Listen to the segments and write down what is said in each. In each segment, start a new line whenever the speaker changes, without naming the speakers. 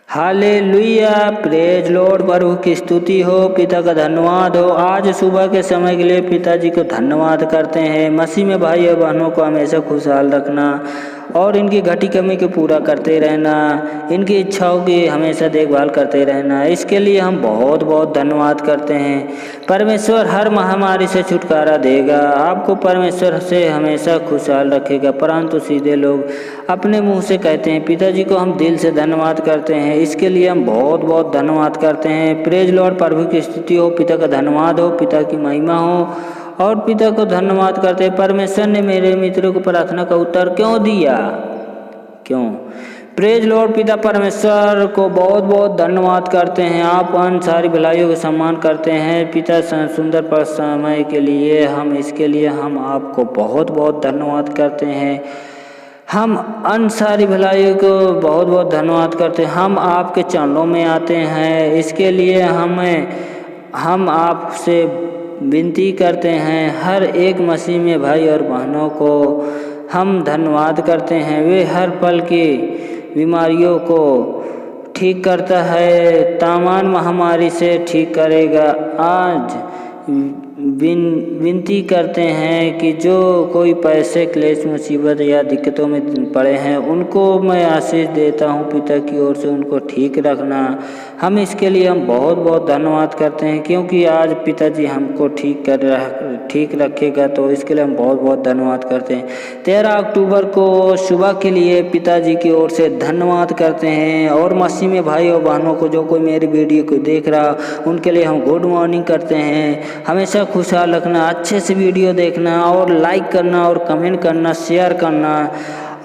Hallelujah, praise Lord, प्रभु की स्तुति हो, पिता का धन्यवाद हो। आज सुबह के समय के लिए पिताजी को धन्यवाद करते हैं। मसीह में भाई और बहनों को हमेशा खुशहाल रखना और इनकी घटी कमी को पूरा करते रहना, इनकी इच्छाओं की हमेशा देखभाल करते रहना, इसके लिए हम बहुत बहुत धन्यवाद करते हैं। परमेश्वर हर महामारी से छुटकारा देगा, आपको परमेश्वर से हमेशा खुशहाल रखेगा। परंतु सीधे लोग अपने मुंह से कहते हैं। पिताजी को हम दिल से धन्यवाद करते हैं, इसके लिए हम बहुत बहुत धन्यवाद करते हैं। प्रेज लॉर्ड, प्रभु की स्तुति हो, पिता का धन्यवाद हो, पिता की महिमा हो और पिता को धन्यवाद करते हैं। परमेश्वर ने मेरे मित्रों को प्रार्थना का उत्तर क्यों दिया? क्यों? प्रेज लॉर्ड, पिता परमेश्वर को बहुत बहुत धन्यवाद करते हैं। आप उन सारी भलाइयों का सम्मान करते हैं पिता, सुंदर पर समय के लिए इसके लिए हम आपको बहुत बहुत धन्यवाद करते हैं। हम अन सारी भलाइयों को बहुत बहुत धन्यवाद करते हैं। हम आपके चरणों में आते हैं, इसके लिए हम आपसे विनती करते हैं। हर एक मसीह में भाई और बहनों को हम धन्यवाद करते हैं। वे हर पल की बीमारियों को ठीक करता है, तमाम महामारी से ठीक करेगा। आज विनती करते हैं कि जो कोई पैसे, क्लेश, मुसीबत या दिक्कतों में पड़े हैं, उनको मैं आशीष देता हूं पिता की ओर से, उनको ठीक रखना। हम इसके लिए हम बहुत बहुत धन्यवाद करते हैं, क्योंकि आज पिताजी हमको ठीक रखेगा, तो इसके लिए हम बहुत बहुत धन्यवाद करते हैं। 13 अक्टूबर को सुबह के लिए पिताजी की ओर से धन्यवाद करते हैं। और मसीह में भाई और बहनों को जो कोई मेरी वीडियो को देख रहा, उनके लिए हम गुड मॉर्निंग करते हैं। हमेशा खुशहाल रखना, अच्छे से वीडियो देखना और लाइक करना और कमेंट करना, शेयर करना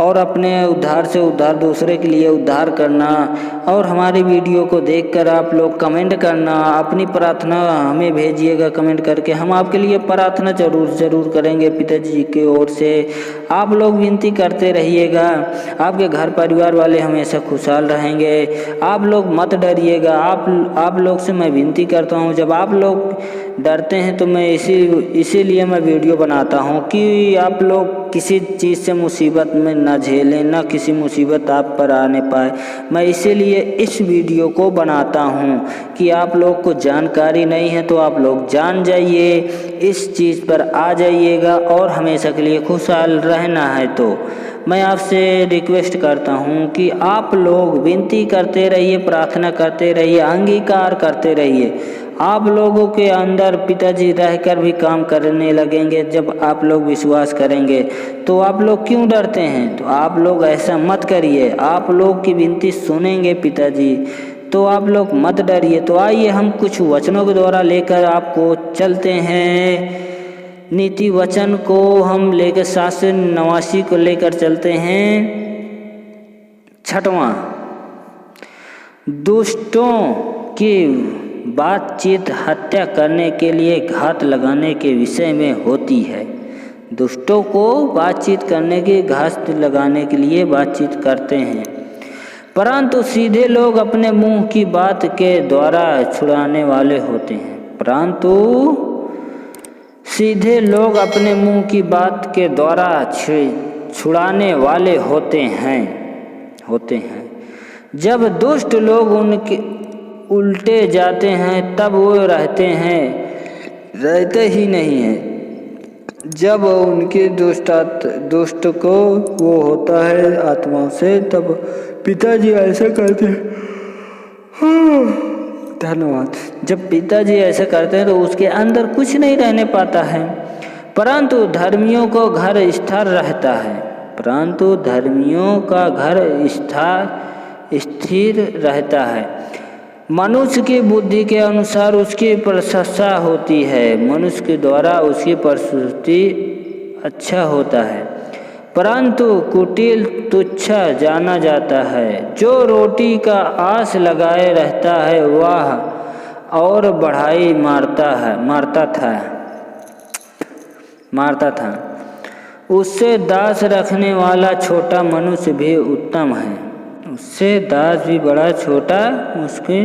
और अपने उद्धार से उद्धार दूसरे के लिए उद्धार करना। और हमारी वीडियो को देखकर आप लोग कमेंट करना, अपनी प्रार्थना हमें भेजिएगा कमेंट करके। हम आपके लिए प्रार्थना जरूर करेंगे पिताजी की ओर से। आप लोग विनती करते रहिएगा, आपके घर परिवार वाले हमेशा खुशहाल रहेंगे। आप लोग मत डरिएगा। आप लोग से मैं विनती करता हूँ, जब आप लोग डरते हैं तो मैं इसीलिए मैं वीडियो बनाता हूँ कि आप लोग किसी चीज़ से मुसीबत में न झेलें, न किसी मुसीबत आप पर आने पाए। मैं इसीलिए इस वीडियो को बनाता हूँ कि आप लोग को जानकारी नहीं है तो आप लोग जान जाइए, इस चीज़ पर आ जाइएगा और हमेशा के लिए खुशहाल रहना है। तो मैं आपसे रिक्वेस्ट करता हूँ कि आप लोग विनती करते रहिए, प्रार्थना करते रहिए, अंगीकार करते रहिए। आप लोगों के अंदर पिताजी रहकर भी काम करने लगेंगे। जब आप लोग विश्वास करेंगे तो आप लोग क्यों डरते हैं? तो आप लोग ऐसा मत करिए, आप लोग की विनती सुनेंगे पिताजी, तो आप लोग मत डरिए। तो आइए हम कुछ वचनों के द्वारा लेकर आपको चलते हैं। नीति वचन को हम लेकर 789 को लेकर चलते हैं। 6वां, दुष्टों की बातचीत हत्या करने के लिए घात लगाने के विषय में होती है। दुष्टों को बातचीत करने की घात लगाने के लिए बातचीत करते हैं, परंतु सीधे लोग अपने मुंह की बात के द्वारा छुड़ाने वाले होते हैं। सीधे लोग अपने मुंह की बात के द्वारा छुड़ाने वाले होते हैं। जब दुष्ट लोग उनके उल्टे जाते हैं तब वो रहते ही नहीं हैं। जब उनके दुष्ट को वो होता है आत्मा से, तब पिताजी ऐसा करते हैं। धन्यवाद। जब पिताजी ऐसे करते हैं तो उसके अंदर कुछ नहीं रहने पाता है, परंतु धर्मियों का घर स्थिर रहता है। मनुष्य की बुद्धि के अनुसार उसकी प्रशंसा होती है, मनुष्य के द्वारा उसकी प्रस्तुति अच्छा होता है, परंतु कुटिल तुच्छ जाना जाता है। जो रोटी का आस लगाए रहता है वह और बढ़ाई मारता था। उससे दास रखने वाला छोटा मनुष्य भी उत्तम है। उससे दास भी बड़ा छोटा उसके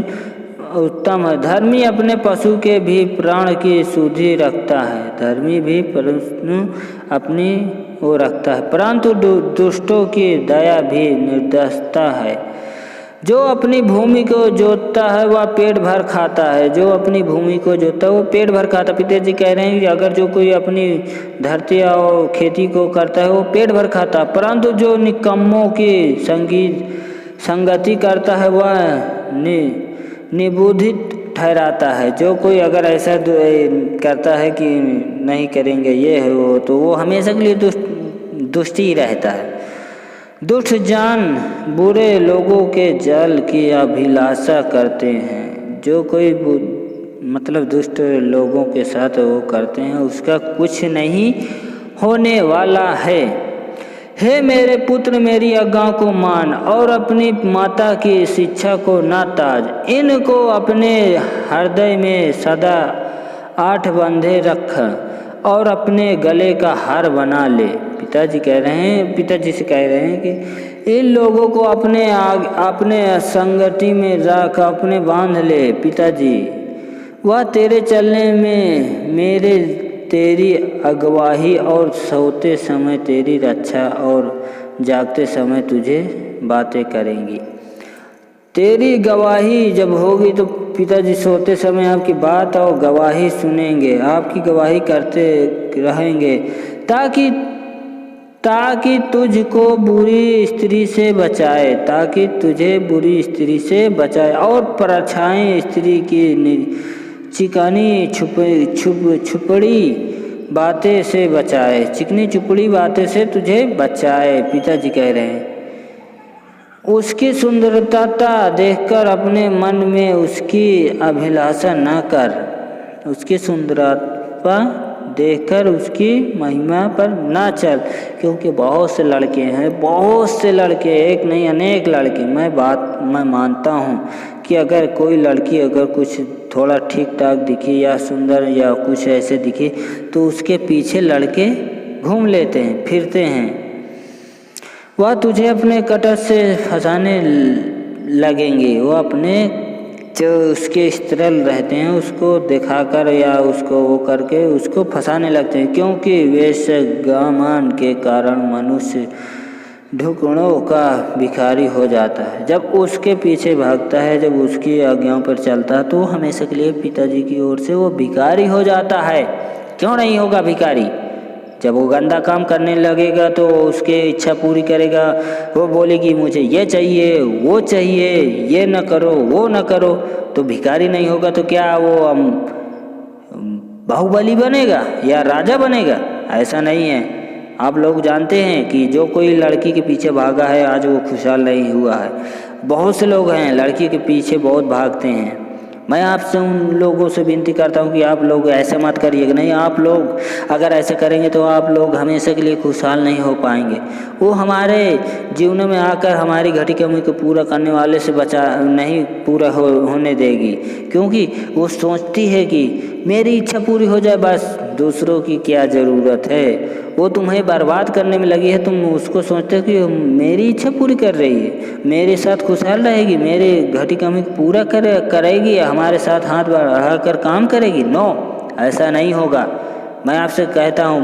उत्तम है। धर्मी अपने पशु के भी प्राण की सुधि रखता है। धर्मी भी अपनी वो रखता है, परंतु दुष्टों की दया भी निर्दयता है। जो अपनी भूमि को जोतता है वह पेट भर खाता है। जो अपनी भूमि को जोतता है वो पेट भर खाता है। पिताजी कह रहे हैं कि अगर जो कोई अपनी धरती और खेती को करता है वो पेट भर खाता है, परंतु जो निकम्मों की संगति करता है वह निबुधित ठहराता है। जो कोई अगर ऐसा करता है कि नहीं करेंगे ये है वो, तो वो हमेशा के लिए दुष्ट ही रहता है। दुष्ट जान बुरे लोगों के जल की अभिलाषा करते हैं। जो कोई मतलब दुष्ट लोगों के साथ वो करते हैं उसका कुछ नहीं होने वाला है। हे मेरे पुत्र, मेरी आज्ञा को मान और अपनी माता की शिक्षा को ना ताज। इनको अपने हृदय में सदा 8 बंधे रख और अपने गले का हार बना ले। पिताजी से कह रहे हैं कि इन लोगों को अपने संगति में रख, अपने बांध ले। पिताजी, वह तेरे चलने में तेरी अगवाही और सोते समय तेरी रक्षा और जागते समय तुझे बातें करेंगी। तेरी गवाही जब होगी तो पिताजी सोते समय आपकी बात और गवाही सुनेंगे, आपकी गवाही करते रहेंगे, ताकि तुझको बुरी स्त्री से बचाए, ताकि तुझे बुरी स्त्री से बचाए और परछाई स्त्री की चिकनी छुपड़ी बातें से बचाए, चिकनी चुपड़ी बातें से तुझे बचाए। पिताजी कह रहे हैं उसकी सुंदरता देखकर अपने मन में उसकी अभिलाषा न कर, उसकी सुंदरता देखकर उसकी महिमा पर ना चल, क्योंकि बहुत से लड़के हैं, बहुत से लड़के, एक नहीं अनेक लड़के। मैं मानता हूँ कि अगर कोई लड़की अगर कुछ थोड़ा ठीक ठाक दिखी या सुंदर या कुछ ऐसे दिखी तो उसके पीछे लड़के घूम लेते हैं, फिरते हैं। वह तुझे अपने कटर से फंसाने लगेंगे। वो अपने जो उसके स्त्रल रहते हैं उसको दिखाकर या उसको वो करके उसको फंसाने लगते हैं, क्योंकि वेश्यागामन के कारण मनुष्य ढुकड़ों का भिखारी हो जाता है। जब उसके पीछे भागता है, जब उसकी आज्ञाओं पर चलता है, तो हमेशा के लिए पिताजी की ओर से वो भिखारी हो जाता है। क्यों नहीं होगा भिखारी? जब वो गंदा काम करने लगेगा तो उसके इच्छा पूरी करेगा। वो बोलेगी मुझे ये चाहिए, वो चाहिए, ये न करो, वो न करो, तो भिखारी नहीं होगा तो क्या वो बाहुबली बनेगा या राजा बनेगा? ऐसा नहीं है। आप लोग जानते हैं कि जो कोई लड़की के पीछे भागा है आज वो खुशहाल नहीं हुआ है। बहुत से लोग हैं लड़की के पीछे बहुत भागते हैं। मैं आपसे उन लोगों से विनती करता हूँ कि आप लोग ऐसे मत करिएगा। नहीं, आप लोग अगर ऐसे करेंगे तो आप लोग हमेशा के लिए खुशहाल नहीं हो पाएंगे। वो हमारे जीवन में आकर हमारी घटी कमी को पूरा करने वाले से नहीं पूरा होने देगी, क्योंकि वो सोचती है कि मेरी इच्छा पूरी हो जाए, बस दूसरों की क्या ज़रूरत है। वो तुम्हें बर्बाद करने में लगी है, तुम उसको सोचते हो कि मेरी इच्छा पूरी कर रही है, मेरे साथ खुशहाल रहेगी, मेरे घटी कमी पूरा करेगी, हमारे साथ हाथ बढ़ाकर काम करेगी। नो, ऐसा नहीं होगा। मैं आपसे कहता हूँ,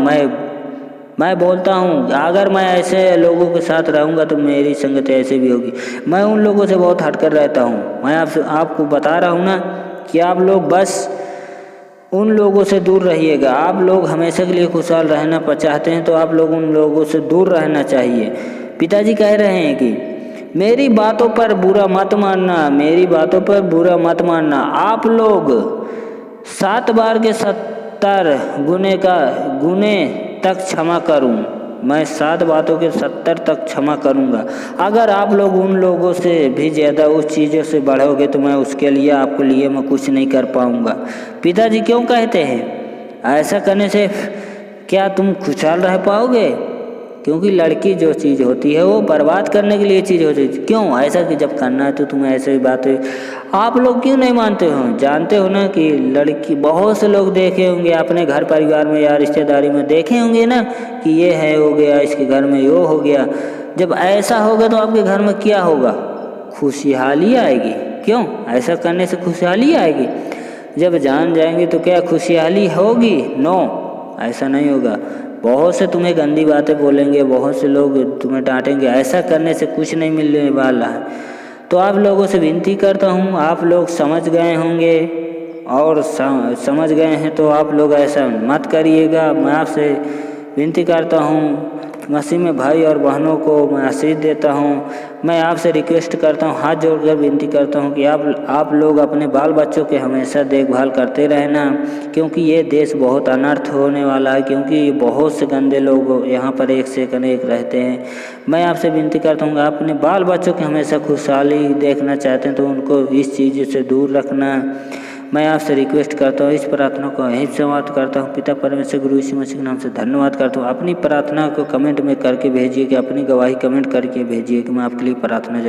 मैं बोलता हूँ, अगर मैं ऐसे लोगों के साथ रहूँगा तो मेरी संगत ऐसे भी होगी। मैं उन लोगों से बहुत हटकर रहता हूँ। मैं आपको बता रहा हूँ ना कि आप लोग बस उन लोगों से दूर रहिएगा। आप लोग हमेशा के लिए खुशहाल रहना चाहते हैं तो आप लोग उन लोगों से दूर रहना चाहिए। पिताजी कह रहे हैं कि मेरी बातों पर बुरा मत मानना, मेरी बातों पर बुरा मत मानना। आप लोग 7 बार के 70 गुने तक क्षमा करूं। मैं 7 बातों के 70 तक क्षमा करूंगा। अगर आप लोग उन लोगों से भी ज़्यादा उस चीज़ों से बढ़ोगे तो मैं उसके लिए आपके लिए मैं कुछ नहीं कर पाऊंगा। पिताजी क्यों कहते हैं ऐसा करने से क्या तुम खुशहाल रह पाओगे? क्योंकि लड़की जो चीज़ होती है वो बर्बाद करने के लिए चीज़ होती है। क्यों ऐसा कि जब करना है तो तुम्हें ऐसे बातें आप लोग क्यों नहीं मानते हो? जानते हो ना कि लड़की, बहुत से लोग देखे होंगे अपने घर परिवार में या रिश्तेदारी में देखे होंगे ना कि ये है हो गया, इसके घर में वो हो गया। जब ऐसा होगा तो आपके घर में क्या होगा? खुशहाली आएगी। क्यों? ऐसा करने से खुशहाली आएगी। जब जान जाएंगे तो क्या खुशहाली होगी? नो, ऐसा नहीं होगा। बहुत से तुम्हें गंदी बातें बोलेंगे, बहुत से लोग तुम्हें डांटेंगे। ऐसा करने से कुछ नहीं मिलने वाला है। तो आप लोगों से विनती करता हूँ, आप लोग समझ गए होंगे और समझ गए हैं तो आप लोग ऐसा मत करिएगा। मैं आपसे विनती करता हूँ, मसीह में भाई और बहनों को मैं आशीष देता हूँ। मैं आपसे रिक्वेस्ट करता हूँ, हाथ जोड़कर विनती करता हूँ कि आप लोग अपने बाल बच्चों के हमेशा देखभाल करते रहना, क्योंकि ये देश बहुत अनर्थ होने वाला है, क्योंकि बहुत से गंदे लोग यहाँ पर एक से एक रहते हैं। मैं आपसे विनती करता हूँ, अपने बाल बच्चों की हमेशा खुशहाली देखना चाहते हैं तो उनको इस चीज़ से दूर रखना। मैं आपसे रिक्वेस्ट करता हूँ, इस प्रार्थना को यहीं समाप्त करता हूँ। पिता परमेश्वर गुरु यीशु मसीह के नाम से धन्यवाद करता हूँ। अपनी प्रार्थना को कमेंट में करके भेजिए, कि अपनी गवाही कमेंट करके भेजिए कि मैं आपके लिए प्रार्थना